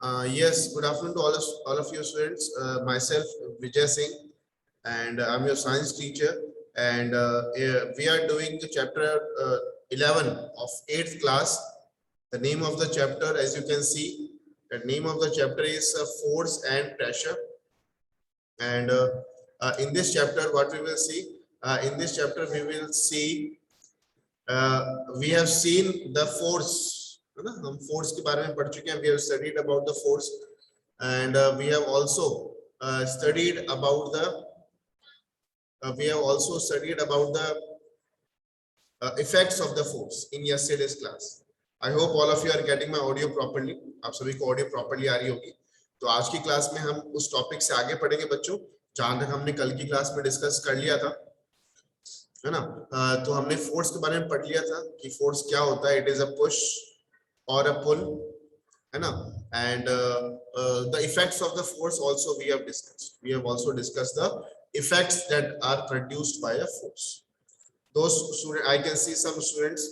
Yes, good afternoon to all of you students. Myself, Vijay Singh, and I'm your science teacher. And we are doing the chapter 11 of 8th class. The name of the chapter, as you can see, the name of the chapter is force and pressure. And in this chapter, what we will see? In this chapter, we will see we have seen the force. है ना, हम force के बारे में पढ़ चुके हैं. We have studied about the force, and we have also studied about the effects of the force in yesterday's class. I hope all of you are getting my audio properly. आप सभी को audio properly आ रही होगी. तो आज की class में हम उस टॉपिक से आगे पढ़ेंगे बच्चों, जहां तक हमने कल की क्लास में डिस्कस कर लिया था, है ना. तो हमने फोर्स के बारे में पढ़ लिया था कि फोर्स क्या होता है. इट इज अ पुश और अ पुल, है ना. And the effects of the force also we have also discussed the effects that are produced by a force. those students, I can see some students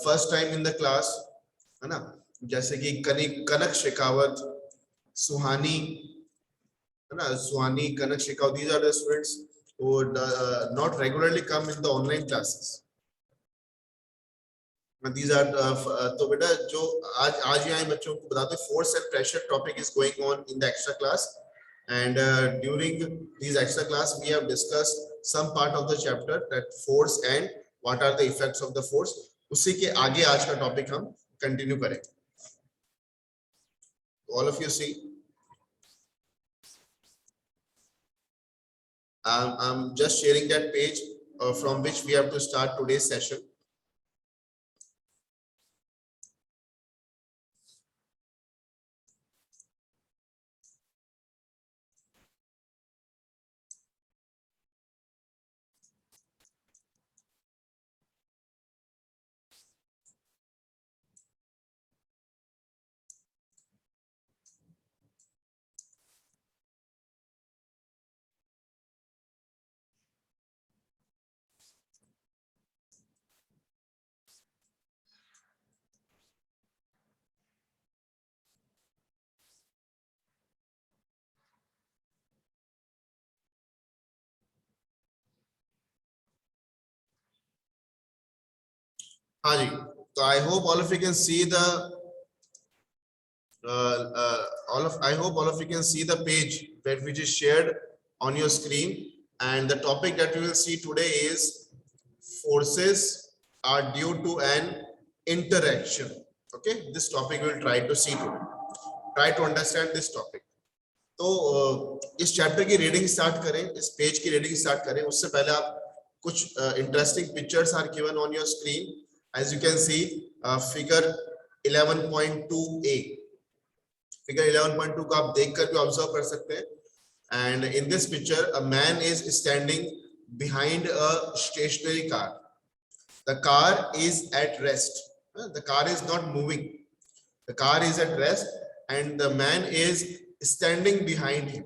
first time in the class, है ना, जैसे कि कनक शेखावत, सुहानी, है ना, सुहानी, कनक Shekhawat. these are the students who not regularly come in the online classes. These are तो बेटा जो आज यहाँ बच्चों को बताते हैं, force and pressure topic is going on in the extra class, and during these extra class we have discussed some part of the chapter, that force and what are the effects of the force. उसी के आगे आज का topic हम continue करेंगे. all of you see, I'm just sharing that page from which we have to start today's session. हाँ जी, तो I hope all of you can see the I hope all of you can see the page that which is shared on your screen, and the topic that we will see today is forces are due to an interaction. Okay, this topic we will try to see today. Try to understand this topic. तो इस chapter की reading start करें, इस page की reading start करें. उससे पहले आप कुछ interesting pictures are given on your screen. As you can see figure 11.2a. Figure 11.2 को आप देखकर भी ऑब्जर्व कर सकते हैं. And in this picture a man is standing behind a stationary car. The car is at rest. The car is not moving. The car is at rest and the man is standing behind him.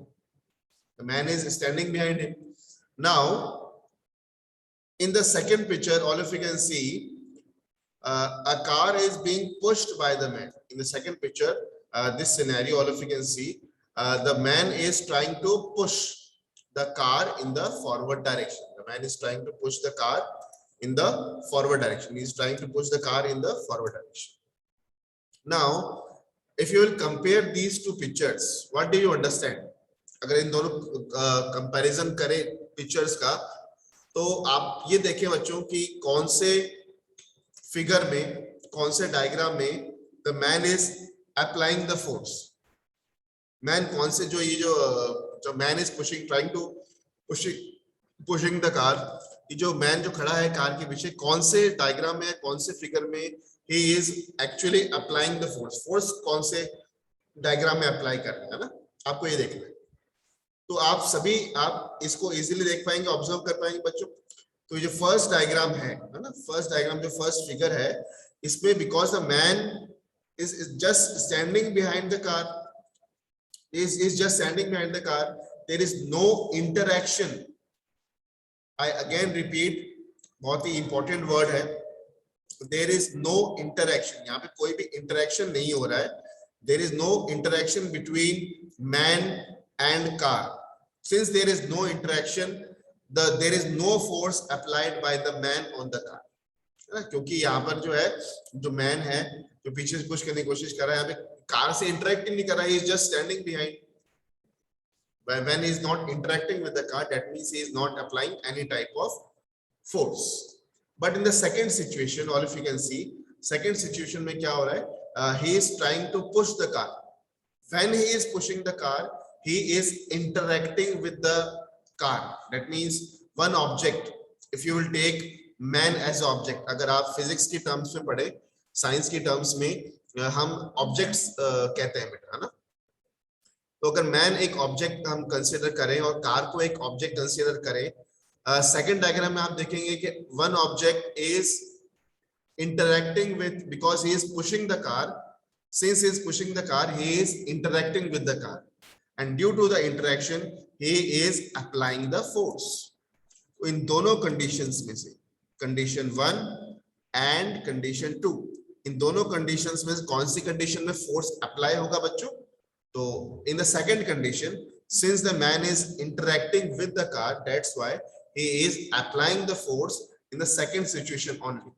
The man is standing behind him. Now, in the second picture, all of you can see a car is being pushed by the man. In the second picture, this scenario, all of you can see the man is trying to push the car in the forward direction. The man is trying to push the car in the forward direction. He is trying to push the car in the forward direction. Now, if you will compare these two pictures, what do you understand? अगर इन दोनों comparison करें pictures का, तो आप ये देखें बच्चों कि कौन से फिगर में, कौन से डायग्राम में the man is applying the force. Man कौन से जो man is pushing, trying to pushing the car. ये जो मैन जो खड़ा है कार के पीछे, कौन से डायग्राम में, कौन से फिगर में he is actually applying the force. force कौन से डायग्राम में अप्लाई कर रहे हैं ना, आपको ये देखना है. तो आप सभी आप इसको इजीली देख पाएंगे, ऑब्जर्व कर पाएंगे बच्चों. तो ये फर्स्ट डायग्राम है ना, फर्स्ट डायग्राम जो फर्स्ट फिगर है, इसमें because the man is just standing behind the car, is just standing behind the car, there is no interaction. I again repeat, बहुत ही important word है. There is no interaction. यहाँ पे कोई भी interaction नहीं हो रहा है there is no interaction between man and car. Since there is no interaction, there is no force applied by the man on the car. क्योंकि यहाँ पर जो है, जो मैन है जो पीछे से पुश करने की कोशिश कर रहा है, यहाँ पे कार से इंटरेक्ट नहीं कर रहा है, he is just standing behind. When he is not interacting with the car, that means he is not applying any type of force. But in the second situation, all of you can see, second situation में क्या हो रहा है? He is trying to push the car. When he is pushing the car, he is interacting with the car. That means one object. If you will take man as object, अगर आप physics की terms में पढ़े, science की terms में हम objects कहते हैं बेटा, है ना? तो अगर मैन एक ऑब्जेक्ट हम कंसीडर करें और कार को एक ऑब्जेक्ट कंसीडर करें, सेकंड डायग्राम में आप देखेंगे कि one object is interacting with, because he is pushing the car, since he is pushing the car, he is interacting with the car, and due to the interaction he is applying the force. इन दोनों conditions में से condition 1 and condition 2, इन दोनों conditions में कौन सी condition में force apply होगा बच्चों? So in the second condition, since the man is interacting with the car, that's why he is applying the force in the second situation only.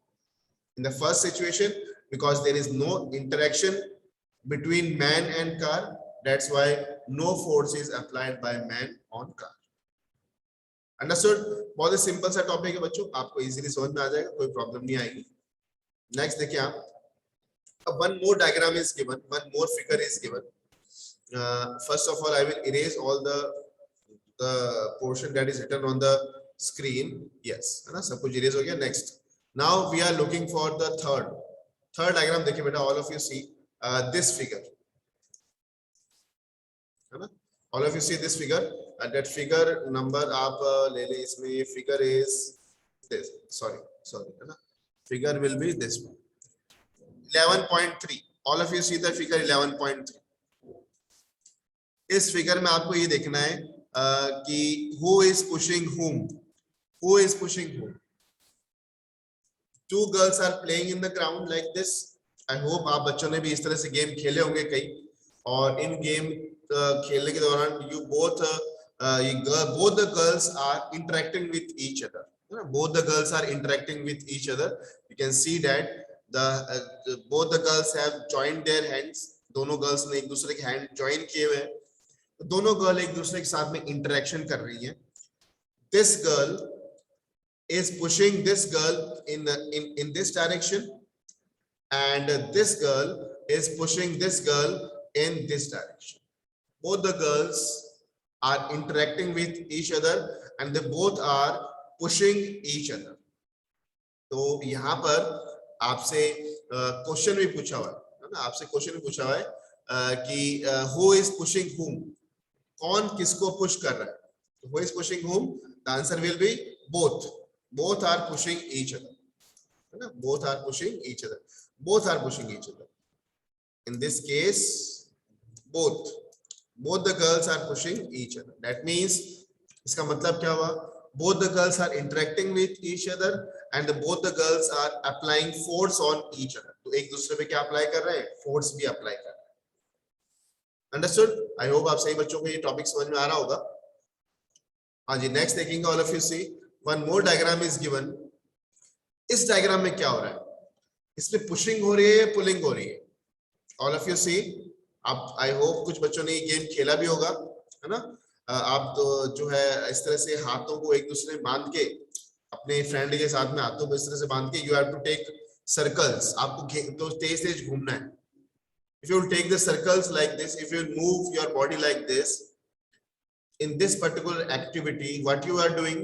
In the first situation, because there is no interaction between man and car, that's why no force is applied by man on car. Understood? बहुत ही simple सा topic है बच्चों, आपको easily समझ में आ जाएगा, कोई problem नहीं आएगी. नेक्स्ट देखिए आप, one more diagram is given, one more figure is given. First of all, I will erase all the portion that is written on the screen. Yes, है ना, सब कुछ erase हो गया. Next, now we are looking for the third diagram. देखिए बेटा, all of you see this figure, है ना? All of you see this figure. That figure number आप ले ले, इसमें ये figure is this. Sorry, है ना? Figure will be this one. 11.3. All of you see the figure 11.3. इस फिगर में आपको ये देखना है कि who is pushing whom, who is pushing whom. Two girls are playing in the ground like this. I hope आप बच्चों ने भी इस तरह से गेम खेले होंगे कई, और इन गेम खेलने के दौरान both the girls are interacting with each other. Both the girls are interacting with each other. You can see that both the girls have joined their hands. दोनों गर्ल्स ने एक दूसरे के हैंड ज्वाइन किए हुए हैं. दोनों गर्ल एक दूसरे के साथ में इंटरेक्शन कर रही है. This girl is pushing this girl in this direction, and this girl is pushing this girl in this direction. Both the girls are interacting with each other and they both are pushing each other. तो यहाँ पर आपसे question भी पूछा हुआ है ना, आपसे क्वेश्चन भी पूछा हुआ है कि who is pushing whom, कौन किसको पुश कर रहा है? तो who is pushing whom? The answer will be both. Both are pushing each other. है ना? Both are pushing each other. Both are pushing each other. In this case, both the girls are pushing each other. That means इसका मतलब क्या हुआ? Both the girls are interacting with each other and both the girls are applying force on each other. तो एक दूसरे पे क्या apply कर रहे हैं? फोर्स भी अप्लाई कर रहे हैं. Understood? I hope आप सही बच्चों को ये टॉपिक समझ में आ रहा होगा. हाँ जी, नेक्स्ट देखेंगे. All of you see one more diagram is given. इस डायग्राम में क्या हो रहा है? इसमें पुशिंग हो रही है, पुलिंग हो रही है. ऑल ऑफ यू सी, आप आई होप कुछ बच्चों ने ये गेम खेला भी होगा, है ना? आप तो जो है इस तरह से हाथों को एक दूसरे में बांध के, अपने फ्रेंड के साथ में हाथों को इस तरह से बांध के, you have to take circles. आपको तो तेज तेज घूमना है. If you will take the circles like this, if you move your body like this, in this particular activity, what you are doing,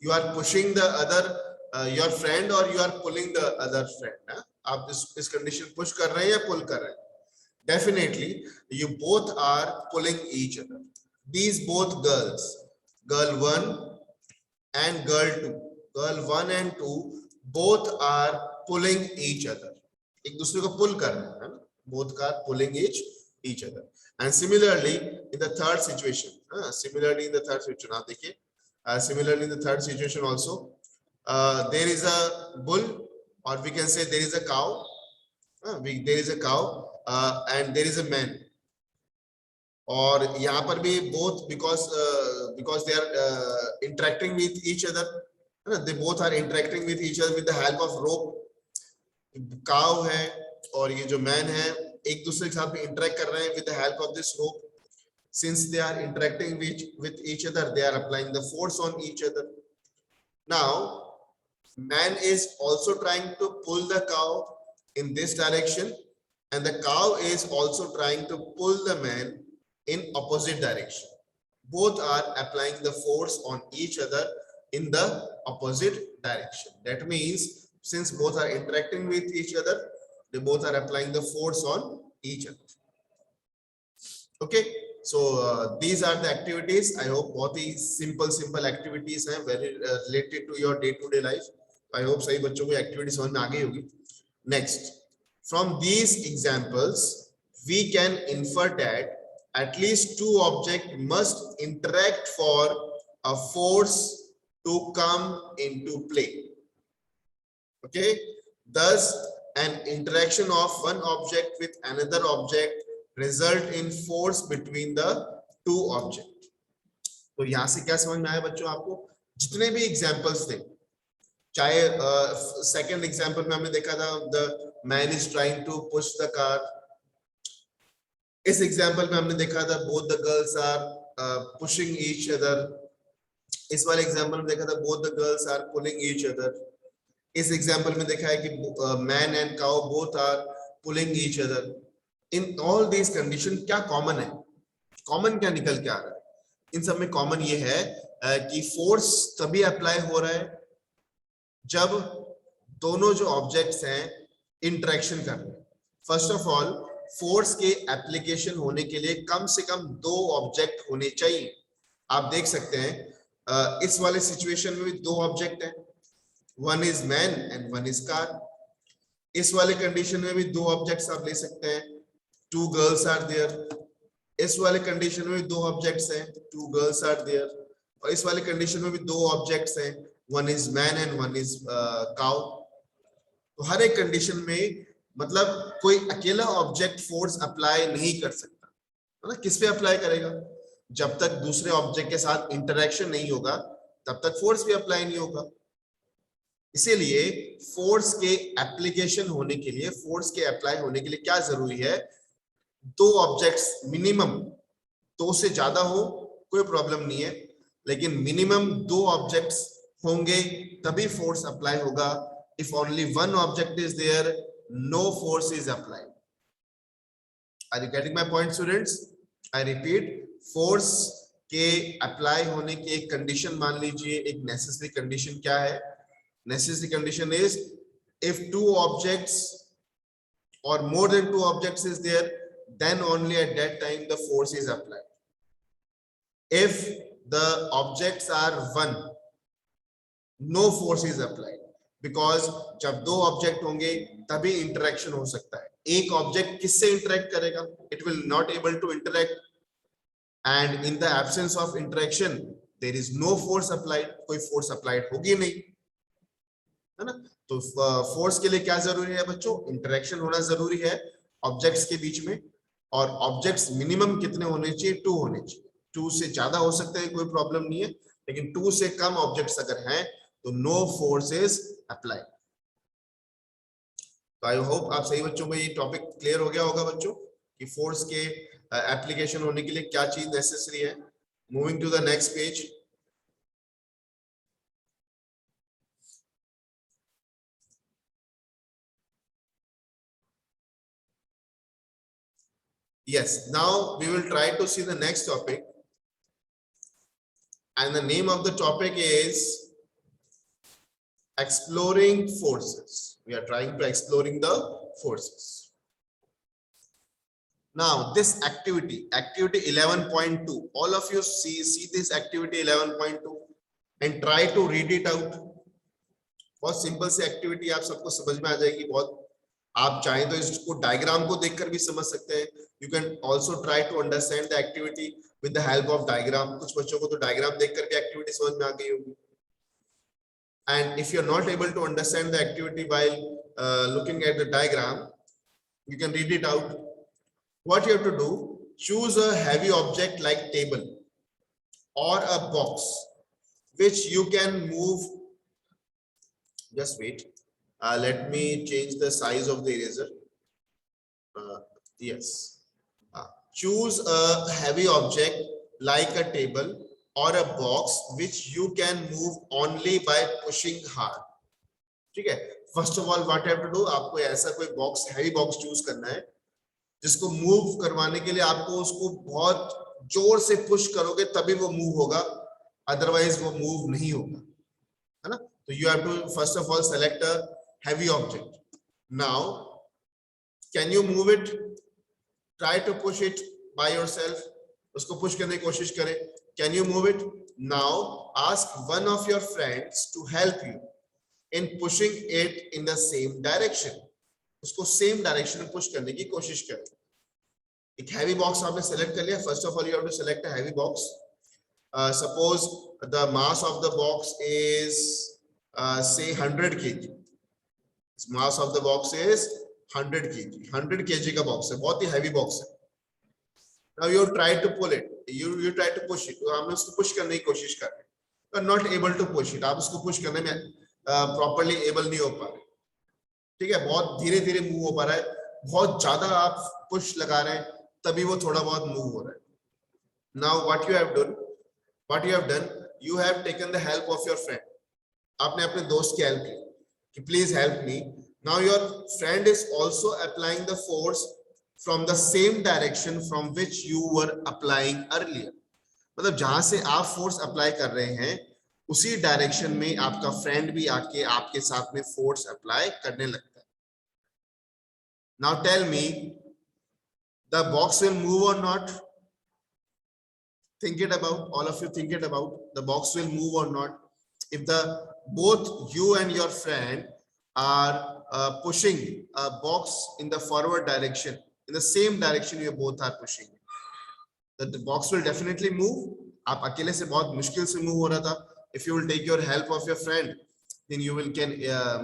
you are pushing the other, your friend, or you are pulling the other friend. आप इस condition push कर रहे हैं या pull कर रहे हैं? Definitely, you both are pulling each other. These both girls, girl 1 and girl 1 and 2, both are pulling each other. एक दूसरे को pull कर रहे हैं, है ना? Both are pulling each other. And similarly in the third situation, आप देखिए, similarly in the third situation also, there is a bull, or we can say there is a cow. There is a cow and there is a man. और यहाँ पर भी both because they are interacting with each other, they both are interacting with each other with the help of rope. cow है और ये जो man है एक दूसरे के साथ में interact कर रहे हैं with the help of this rope. Since they are interacting with each other, they are applying the force on each other. Now man is also trying to pull the cow in this direction, and the cow is also trying to pull the man in opposite direction. Both are applying the force on each other in the opposite direction. That means since both are interacting with each other, they both are applying the force on each other. Okay, so these are the activities. I hope बहुत ही simple activities हैं, very related to your day-to-day life. I hope सभी बच्चों को activities समझ में आ गई होगी. Next, from these examples, we can infer that at least two objects must interact for a force to come into play. Okay, thus an interaction of one object with another object result in force between the two objects. तो यहाँ से क्या समझ में आया बच्चों आपको? जितने भी एग्जांपल्स थे, चाहे सेकंड एग्जांपल में हमने देखा था the man is trying to push the car, इस एग्जांपल में हमने देखा था both the girls are pushing each other, इस वाले एग्जांपल में देखा था both the girls are pulling each other, इस एग्जांपल में देखा है कि man and cow both are pulling each other. In all these condition क्या कॉमन है? कॉमन क्या निकल के आ रहा है? इन सब में कॉमन ये है कि फोर्स तभी अप्लाई हो रहा है जब दोनों जो ऑब्जेक्ट्स हैं इंटरेक्शन कर रहे हैं. फर्स्ट ऑफ ऑल फोर्स के एप्लीकेशन होने के लिए कम से कम दो ऑब्जेक्ट होने चाहिए. आप देख सकते हैं इस वाले सिचुएशन में भी दो ऑब्जेक्ट हैं, one is man and one is car. इस वाले कंडीशन में भी दो ऑब्जेक्ट्स आप ले सकते हैं, टू गर्ल्स आर देयर. इस वाले कंडीशन में भी दो ऑब्जेक्ट्स हैं, टू गर्ल्स आर देयर. और इस वाले कंडीशन में भी दो ऑब्जेक्ट्स हैं, one is man and one is cow. तो हर एक कंडीशन में मतलब कोई अकेला ऑब्जेक्ट फोर्स अप्लाई नहीं कर सकता, है ना? किस पे अप्लाई करेगा? जब तक दूसरे ऑब्जेक्ट के साथ इंटरेक्शन नहीं होगा तब तक फोर्स भी अप्लाई नहीं होगा. इसीलिए फोर्स के एप्लीकेशन होने के लिए, फोर्स के अप्लाई होने के लिए क्या जरूरी है? दो ऑब्जेक्ट्स मिनिमम, दो से ज्यादा हो कोई प्रॉब्लम नहीं है, लेकिन मिनिमम दो ऑब्जेक्ट्स होंगे तभी फोर्स अप्लाई होगा. If only one object is there, no force is applied. Are you getting my point students? I repeat, force के अप्लाई होने की एक कंडीशन मान लीजिए, एक नेसेसरी कंडीशन क्या है? Necessary condition is if two objects or more than two objects is there, then only at that time the force is applied. If the objects are one, no force is applied, because जब दो object होंगे तभी interaction हो सकता है. एक object किससे interact करेगा? It will not able to interact, and in the absence of interaction there is no force applied. कोई force applied होगी नहीं, है ना? तो फोर्स के लिए क्या जरूरी है बच्चों? इंटरेक्शन होना जरूरी है ऑब्जेक्ट्स के बीच में. और ऑब्जेक्ट्स मिनिमम कितने होने चाहिए? टू होने चाहिए. टू से ज्यादा हो सकते हैं, कोई प्रॉब्लम नहीं है, लेकिन टू से कम ऑब्जेक्ट्स अगर हैं तो नो फोर्स इज अप्लाइड. तो आई होप आप सही बच्चों को ये टॉपिक क्लियर हो गया होगा बच्चों कि फोर्स के एप्लीकेशन होने के लिए क्या चीज नेसेसरी है. Moving to the next page. Yes, now we will try to see the next topic, and the name of the topic is exploring forces. We are trying to exploring the forces. Now this activity 11.2, all of you see this activity 11.2 and try to read it out. बहुत simple सी activity, आप सबको समझ में आ जाएगी. बहुत आप चाहें तो इसको डायग्राम को देखकर भी समझ सकते हैं. You can also try to understand the activity with the help of diagram. कुछ बच्चों को तो डायग्राम देखकर भी एक्टिविटी समझ में आ गई होगी. And if you are not able to understand the activity while looking at the diagram, you can read it out. what you have to do, choose a heavy object like table or a box which you can move. Just wait, let me change the size of the eraser. Yes, choose a heavy object like a table or a box which you can move only by pushing hard. ठीक है, first of all what have to do, आपको ऐसा कोई box, heavy box choose करना है जिसको move करवाने के लिए आपको उसको बहुत जोर से पुश करोगे तभी वो मूव होगा, अदरवाइज वो मूव नहीं होगा, है ना। तो you have to first of all select a heavy object. Now can you move it, try to push it by yourself, उसको पुश करने की कोशिश करें. Can you move it? Now ask one of your friends to help you in pushing it in the same direction. उसको same direction में push करने की कोशिश करें. एक हैवी बॉक्स आपने सेलेक्ट कर लिया. First of all you have to select a heavy box. Suppose the mass of the box is say 100 kg. Mass of the box is 100 kg. 100 kg का बॉक्स है, बहुत ही हैवी बॉक्स है. Now you try to pull it, you try to push it. तो आपने उसको push करने की कोशिश कर रहे हैं, but not able to push it. आप उसको पुश करने में प्रॉपर्ली एबल नहीं हो पा रहे. ठीक है, बहुत धीरे धीरे मूव हो पा रहा है. बहुत ज्यादा आप पुश लगा रहे हैं तभी वो थोड़ा बहुत मूव हो रहा है. Now what you have done, you have taken the help of your friend. आपने अपने दोस्त की हेल्प ली कि please help me. Now your friend is also applying the force from the same direction from which you were applying earlier. मतलब जहां से आप force apply कर रहे हैं उसी डायरेक्शन में आपका फ्रेंड भी आके आपके साथ में फोर्स अप्लाई करने लगता है. Now tell me, the box will move और not? Think it about, all of you think it about, the box will move or not. If the both you and your friend are pushing a box in the forward direction, in the same direction you both are pushing, the box will definitely move. आप अकेले से बहुत मुश्किल से move हो रहा था. If you will take your help of your friend, then you will can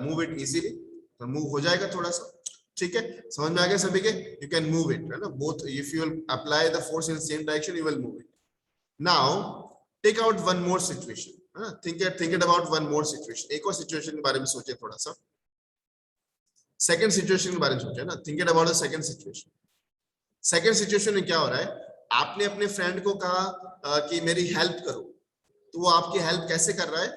move it easily. तो move हो जाएगा थोड़ा सा. ठीक है, समझ में आ गया सभी के? You can move it, है ना. Both, if you will apply the force in the same direction, you will move it. Now take out one more situation. Think it about one more situation. एक और situation के बारे में सोचे थोड़ा सा. Second situation के बारे में सोचे ना. Think it about the second situation. Second situation में क्या हो रहा है? आपने अपने फ्रेंड को कहा कि मेरी हेल्प करो, तो वो आपकी हेल्प कैसे कर रहा है?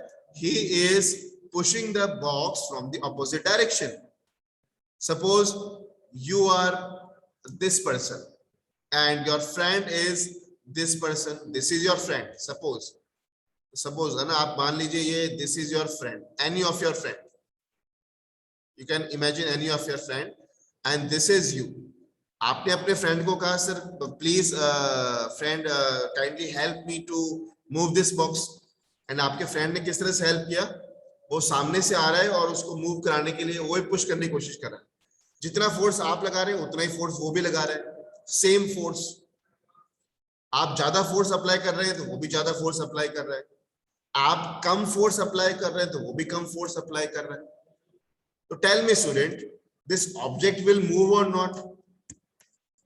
He is pushing the box from the opposite direction. Suppose you are this person and your friend is this person. This is your friend. Suppose है ना, आप मान लीजिए ये this is your friend, any of your friend. You can imagine any of your friend and this is you. आपने अपने friend को कहा sir please friend kindly help me to move this box. And आपके friend ने किस तरह से help किया? वो सामने से आ रहा है और उसको मूव कराने के लिए वो पुश करने की कोशिश कर रहा है. जितना फोर्स आप लगा रहे हैं उतना ही फोर्स वो भी लगा रहा है. Same force. आप ज्यादा फोर्स अप्लाई कर रहे हैं तो वो भी ज्यादा फोर्स अप्लाई कर रहा है. आप कम फोर्स अप्लाई कर रहे हैं तो वो भी कम फोर्स अप्लाई कर रहा है. तो tell me student, this object will move और not?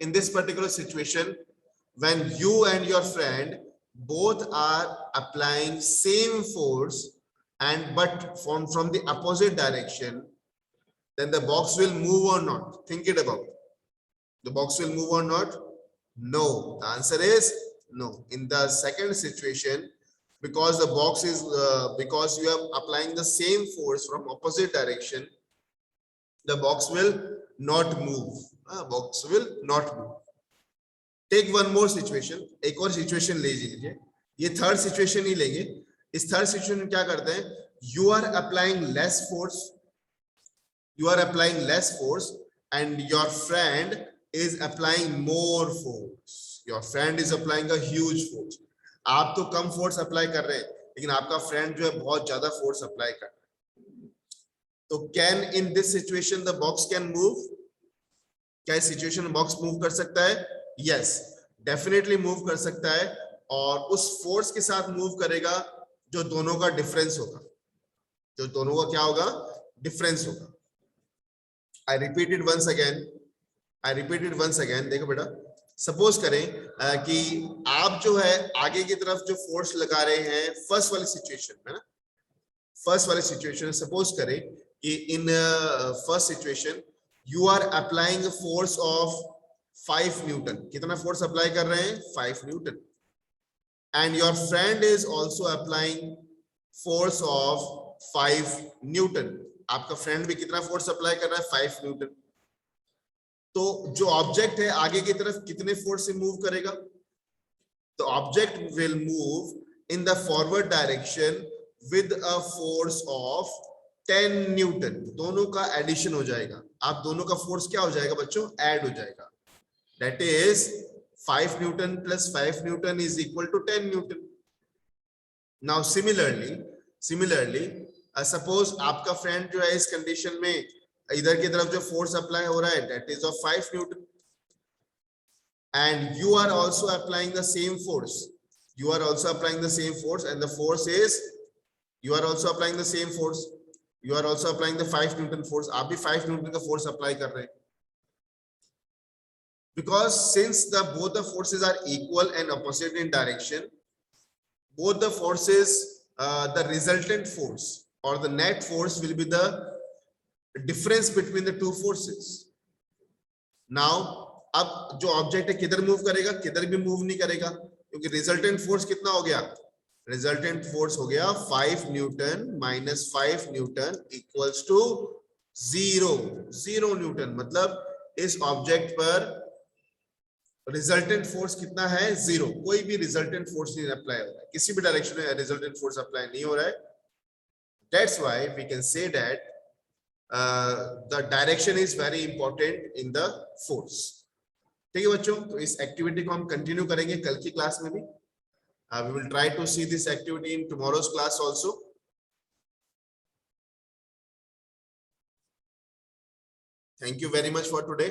In this particular situation, when you and your friend both are applying same force and but from the opposite direction, then the box will move or not? Think it about. The box will move or not? No. The answer is no. In the second situation, because the box is because you are applying the same force from opposite direction, the box will not move. Box will not move. Take one more situation. एक और situation ले लीजिए. ये third situation ही लेंगे. इस third situation में क्या करते हैं? You are applying less force. You are applying less force, and your friend is applying more force. Your friend is applying a huge force. आप तो कम force apply कर रहे हैं, लेकिन आपका friend जो है बहुत ज्यादा force apply कर रहा है. तो can in this situation the box can move? क्या इस सिचुएशन में बॉक्स मूव कर सकता है? यस, डेफिनेटली मूव कर सकता है. और उस फोर्स के साथ मूव करेगा जो दोनों का डिफरेंस होगा. जो दोनों का क्या होगा? डिफरेंस होगा. I repeat it once again. देखो बेटा, सपोज करें कि आप जो है आगे की तरफ जो फोर्स लगा रहे हैं फर्स्ट वाली सिचुएशन में ना, फर्स्ट वाली सिचुएशन सपोज करें कि in first situation you are applying force of 5 newton. कितना फोर्स अप्लाई कर रहे हैं? 5 newton. And your friend is also applying force of 5 newton. आपका फ्रेंड भी कितना फोर्स अप्लाई कर रहा है? 5 न्यूटन। तो जो ऑब्जेक्ट है आगे की तरफ कितने फोर्स से मूव करेगा? The object will move in the forward direction with a force of 10 Newton. दोनों का एडिशन हो जाएगा। आप दोनों का फोर्स क्या हो जाएगा बच्चों? ऐड हो जाएगा। That is 5 Newton plus 5 Newton is equal to 10 Newton. Now similarly suppose आपका फ्रेंड जो है इस कंडीशन में इधर की तरफ जो फोर्स अप्लाई हो रहा है that is of 5 Newton, and you are also applying the same force. You are also applying the same force, and the force is you are also applying the same force. You are also applying the 5 Newton force. आप भी 5 Newton का force apply कर रहे हैं. Because since both the forces are equal and opposite in direction, both the forces, the resultant force or the net force will be the difference between the two forces. Now अब जो object है किधर move करेगा? किधर भी move नहीं करेगा, क्योंकि रिजल्टेंट फोर्स कितना हो गया? रिजल्टेंट फोर्स हो गया 5 newton minus 5 newton equals to 0 newton. मतलब इस ऑब्जेक्ट पर रिजल्टेंट फोर्स कितना है? 0। कोई भी रिजल्टेंट फोर्स नहीं अप्लाई हो रहा है, किसी भी डायरेक्शन में रिजल्टेंट फोर्स अप्लाई नहीं हो रहा है। That's why we can say that the direction is very important in the force. ठीक है बच्चों, तो इस एक्टिविटी को हम कंटिन्यू करेंगे कल की क्लास में भी। We will try to see this activity in tomorrow's class also. Thank you very much for today.